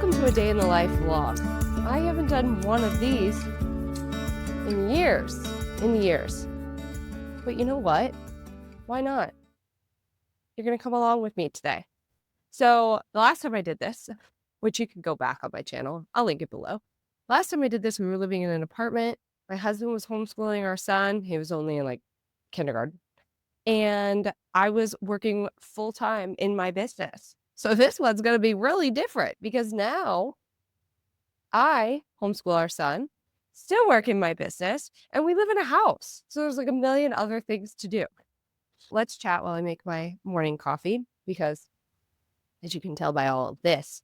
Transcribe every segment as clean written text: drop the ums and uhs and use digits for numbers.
Welcome to a day in the life vlog. I haven't done one of these in years. But you know what? Why not? You're going to come along with me today. So the last time I did this, which you can go back on my channel, I'll link it below. Last time I did this, we were living in an apartment. My husband was homeschooling our son. He was only in kindergarten. And I was working full time in my business. So this one's going to be really different because now I homeschool our son, still work in my business, and we live in a house. So there's a million other things to do. Let's chat while I make my morning coffee because, as you can tell by all of this,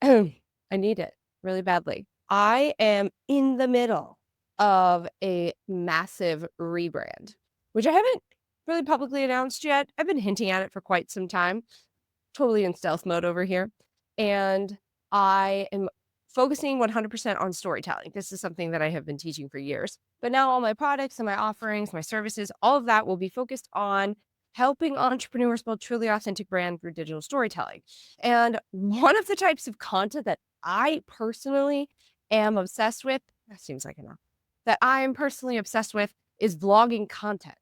I need it really badly. I am in the middle of a massive rebrand, which I haven't really publicly announced yet. I've been hinting at it for quite some time, totally in stealth mode over here. And I am focusing 100% on storytelling. This is something that I have been teaching for years. But now all my products and my offerings, my services, all of that will be focused on helping entrepreneurs build truly authentic brand through digital storytelling. And one of the types of content that I personally am obsessed with, that seems like enough, that I am personally obsessed with is vlogging content.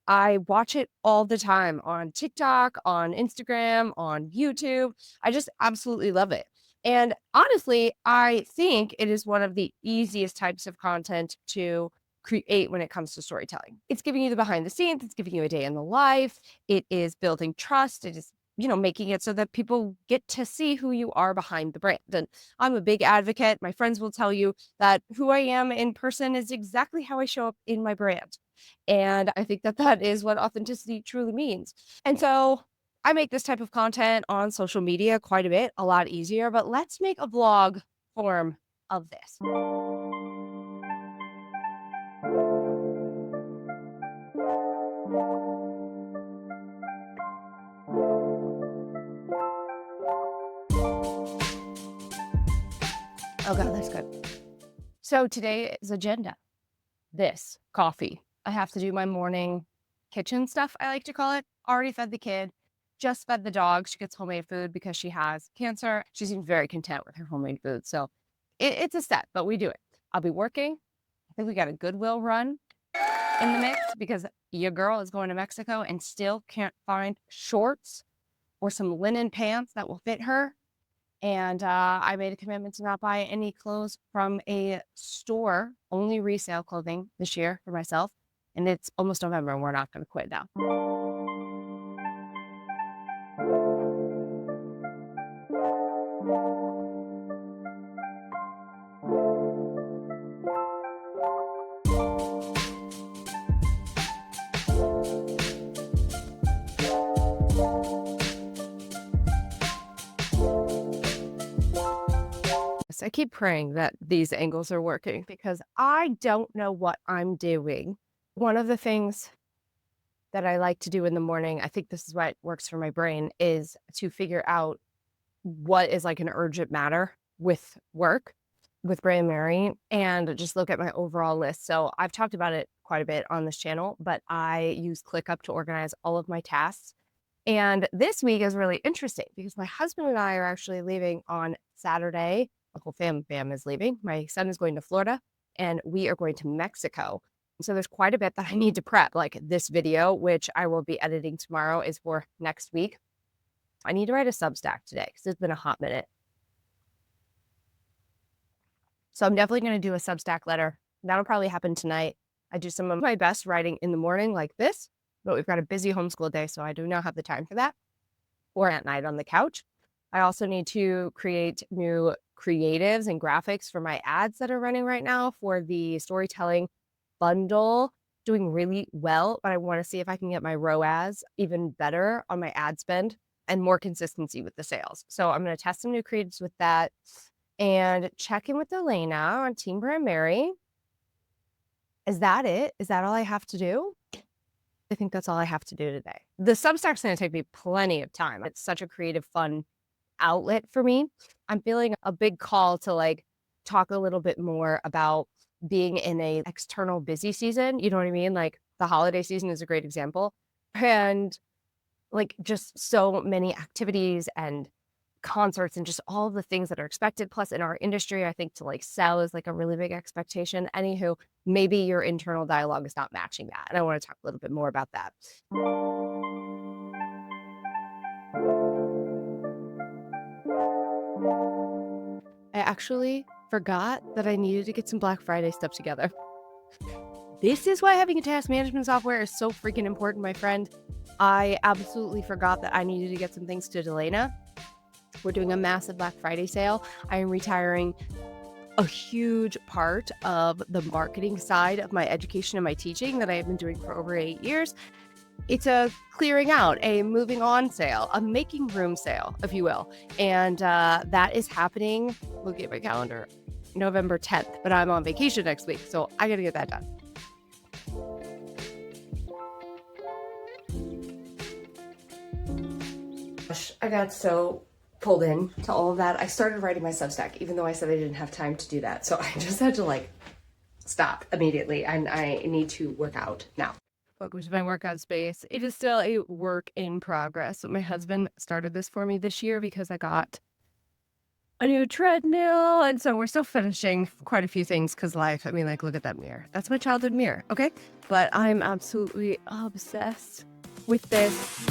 I watch it all the time on TikTok, on Instagram, on YouTube. I just absolutely love it. And honestly, I think it is one of the easiest types of content to create when it comes to storytelling. It's giving you the behind the scenes. It's giving you a day in the life. It is building trust. It is, making it so that people get to see who you are behind the brand. And I'm a big advocate. My friends will tell you that who I am in person is exactly how I show up in my brand. And I think that that is what authenticity truly means. And so I make this type of content on social media quite a bit, a lot easier, but let's make a vlog form of this. Oh God, that's good. So today is agenda. This coffee. I have to do my morning kitchen stuff, I like to call it. Already fed the kid, just fed the dog. She gets homemade food because she has cancer. She seems very content with her homemade food. So it's a step, but we do it. I'll be working. I think we got a Goodwill run in the mix because your girl is going to Mexico and still can't find shorts or some linen pants that will fit her. And I made a commitment to not buy any clothes from a store, only resale clothing this year for myself. And it's almost November and we're not going to quit now. I keep praying that these angles are working because I don't know what I'm doing. One of the things that I like to do in the morning, I think this is what works for my brain, is to figure out what is an urgent matter with work, with Brandmerry, and just look at my overall list. So I've talked about it quite a bit on this channel, but I use ClickUp to organize all of my tasks. And this week is really interesting because my husband and I are actually leaving on Saturday. The whole fam is leaving. My son is going to Florida and we are going to Mexico. So there's quite a bit that I need to prep. This video, which I will be editing tomorrow, is for next week. I need to write a Substack today because it's been a hot minute. So I'm definitely going to do a Substack letter. That'll probably happen tonight. I do some of my best writing in the morning like this, but we've got a busy homeschool day, so I do not have the time for that, or at night on the couch. I also need to create new creatives and graphics for my ads that are running right now for the storytelling bundle, doing really well, but I want to see if I can get my ROAS even better on my ad spend and more consistency with the sales. So I'm going to test some new creatives with that and check in with Elena on Team Brandmerry. Is that it? Is that all I have to do? I think that's all I have to do today. The Substack's going to take me plenty of time. It's such a creative, fun outlet for me. I'm feeling a big call to talk a little bit more about being in a external busy season. You know what I mean? The holiday season is a great example. And just so many activities and concerts and just all the things that are expected. Plus, in our industry, I think to like sell is like a really big expectation. Anywho, maybe your internal dialogue is not matching that. And I want to talk a little bit more about that. I actually forgot that I needed to get some Black Friday stuff together. This is why having a task management software is so freaking important, my friend. I absolutely forgot that I needed to get some things to Delana. We're doing a massive Black Friday sale. I am retiring a huge part of the marketing side of my education and my teaching that I have been doing for over 8 years. It's a clearing out, a moving on sale, a making room sale, if you will. And that is happening, look at my calendar, November 10th, but I'm on vacation next week, so I gotta get that done. I got so pulled in to all of that. I started writing my Substack, even though I said I didn't have time to do that. So I just had to like stop immediately. I need to work out now. Welcome to my workout space. It is still a work in progress. My husband started this for me this year because I got a new treadmill. And so we're still finishing quite a few things because life, I mean, like, look at that mirror. That's my childhood mirror, okay? But I'm absolutely obsessed with this.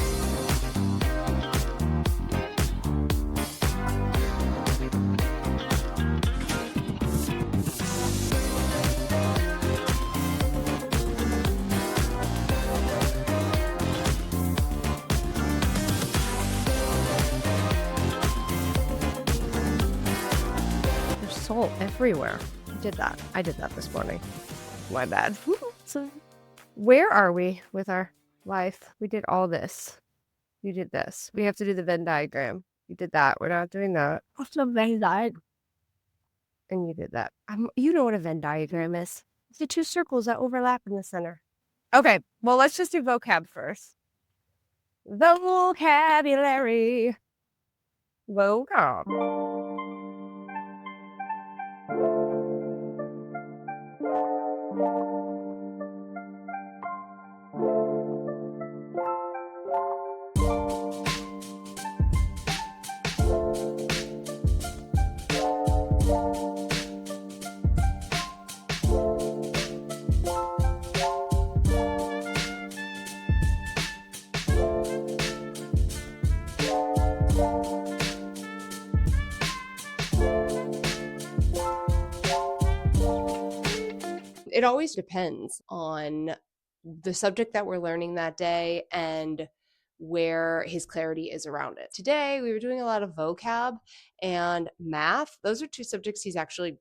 Salt everywhere. I did that this morning. My bad. So where are we with our life? We did all this. You did this. We have to do the Venn diagram. You did that. We're not doing that. What's a Venn diagram? And you did that. You know what a Venn diagram is. It's the two circles that overlap in the center. Okay, well, let's just do vocab first. Vocabulary. Vocab. It always depends on the subject that we're learning that day and where his clarity is around it. Today, we were doing a lot of vocab and math. Those are two subjects he's actually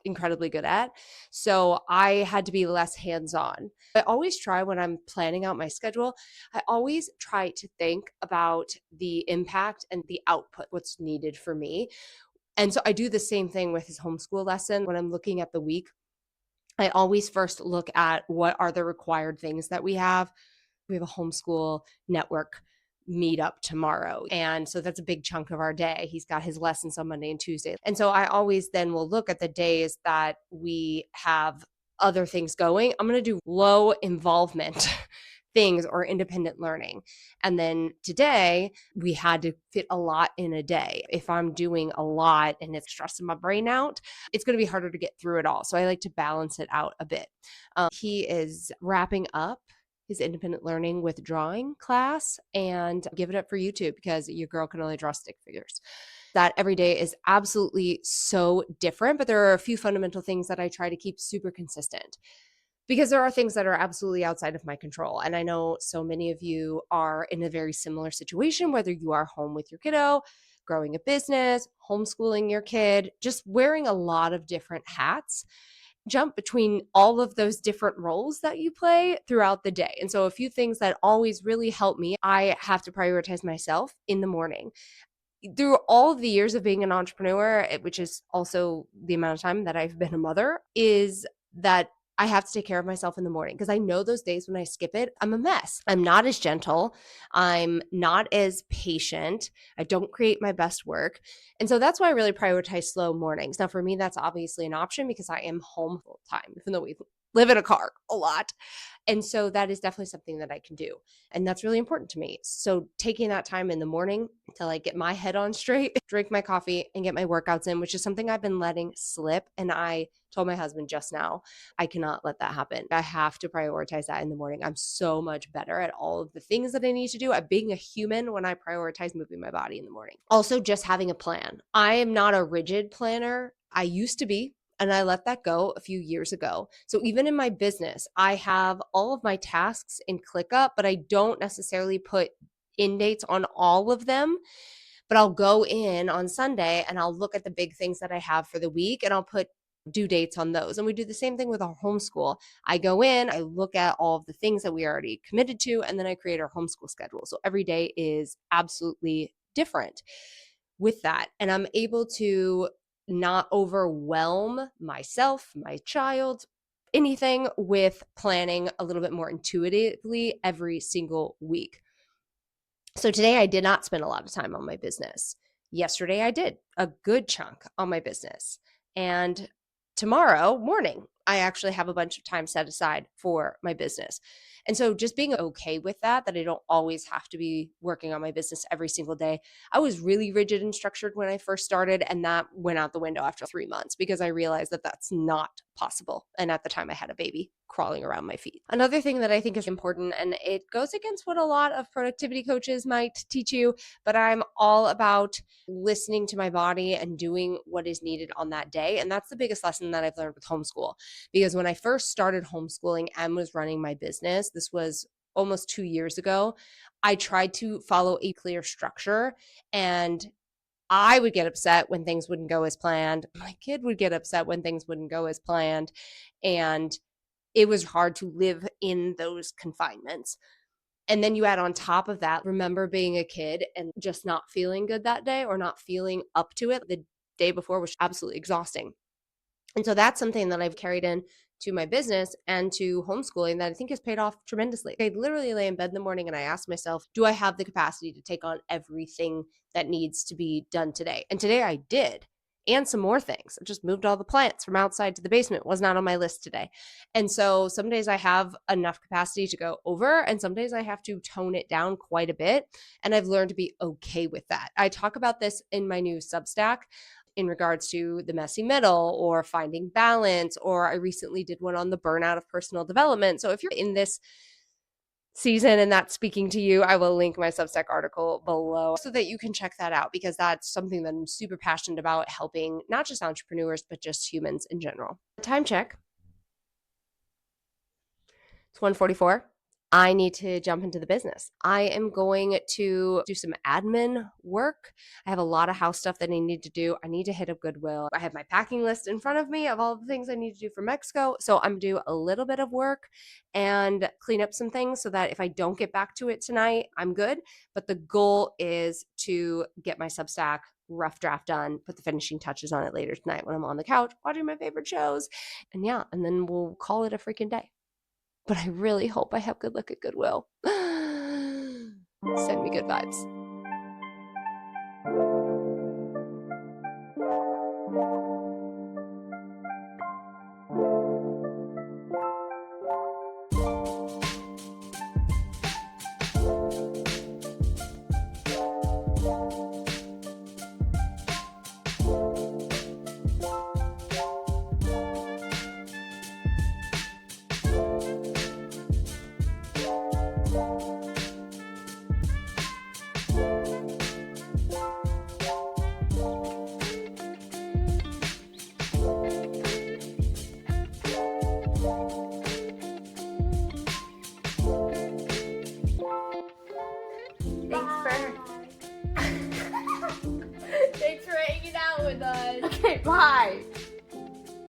incredibly good at. So I had to be less hands-on. I always try when I'm planning out my schedule, I always try to think about the impact and the output, what's needed for me. And so I do the same thing with his homeschool lesson. When I'm looking at the week, I always first look at what are the required things that we have. We have a homeschool network meetup tomorrow. And so that's a big chunk of our day. He's got his lessons on Monday and Tuesday. And so I always then will look at the days that we have other things going. I'm going to do low involvement things or independent learning. And then today we had to fit a lot in a day. If I'm doing a lot and it's stressing my brain out, it's going to be harder to get through it all. So I like to balance it out a bit. He is wrapping up his independent learning with drawing class and give it up for YouTube because your girl can only draw stick figures. That every day is absolutely so different, but there are a few fundamental things that I try to keep super consistent because there are things that are absolutely outside of my control. And I know so many of you are in a very similar situation, whether you are home with your kiddo, growing a business, homeschooling your kid, just wearing a lot of different hats. Jump between all of those different roles that you play throughout the day. And so a few things that always really help me, I have to prioritize myself in the morning. Through all of the years of being an entrepreneur, which is also the amount of time that I've been a mother, is that I have to take care of myself in the morning because I know those days when I skip it, I'm a mess. I'm not as gentle. I'm not as patient. I don't create my best work. And so that's why I really prioritize slow mornings. Now, for me, that's obviously an option because I am home full time, even though we've live in a car a lot. And so that is definitely something that I can do. And that's really important to me. So taking that time in the morning to like get my head on straight, drink my coffee and get my workouts in, which is something I've been letting slip. And I told my husband just now, I cannot let that happen. I have to prioritize that in the morning. I'm so much better at all of the things that I need to do at being a human when I prioritize moving my body in the morning. Also, just having a plan. I am not a rigid planner. I used to be, and I let that go a few years ago. So even in my business, I have all of my tasks in ClickUp, but I don't necessarily put end dates on all of them. But I'll go in on Sunday and I'll look at the big things that I have for the week and I'll put due dates on those. And we do the same thing with our homeschool. I go in, I look at all of the things that we already committed to, and then I create our homeschool schedule. So every day is absolutely different with that. And I'm able to not overwhelm myself, my child, anything with planning a little bit more intuitively every single week. So today I did not spend a lot of time on my business. Yesterday I did a good chunk on my business. And tomorrow morning, I actually have a bunch of time set aside for my business. And so just being okay with that I don't always have to be working on my business every single day. I was really rigid and structured when I first started, and that went out the window after 3 months because I realized that that's not possible. And at the time I had a baby crawling around my feet. Another thing that I think is important, and it goes against what a lot of productivity coaches might teach you, but I'm all about listening to my body and doing what is needed on that day. And that's the biggest lesson that I've learned with homeschool. Because when I first started homeschooling and was running my business, this was almost 2 years ago, I tried to follow a clear structure, and I would get upset when things wouldn't go as planned. My kid would get upset when things wouldn't go as planned. And it was hard to live in those confinements. And then you add on top of that, remember being a kid and just not feeling good that day or not feeling up to it the day before was absolutely exhausting. And so that's something that I've carried in to my business and to homeschooling that I think has paid off tremendously. I literally lay in bed in the morning and I ask myself, do I have the capacity to take on everything that needs to be done today? And today I did. And some more things. I just moved all the plants from outside to the basement. Was not on my list today. And so some days I have enough capacity to go over, and some days I have to tone it down quite a bit. And I've learned to be okay with that. I talk about this in my new Substack in regards to the messy middle or finding balance, or I recently did one on the burnout of personal development. So if you're in this season and that's speaking to you, I will link my Substack article below so that you can check that out, because that's something that I'm super passionate about, helping not just entrepreneurs, but just humans in general. Time check. It's 1:44. I need to jump into the business. I am going to do some admin work. I have a lot of house stuff that I need to do. I need to hit up Goodwill. I have my packing list in front of me of all the things I need to do for Mexico. So I'm due a little bit of work and clean up some things so that if I don't get back to it tonight, I'm good. But the goal is to get my Substack rough draft done, put the finishing touches on it later tonight when I'm on the couch watching my favorite shows. And yeah, and then we'll call it a freaking day. But I really hope I have good luck at Goodwill. Send me good vibes. Thanks for hanging out with us. Okay, bye.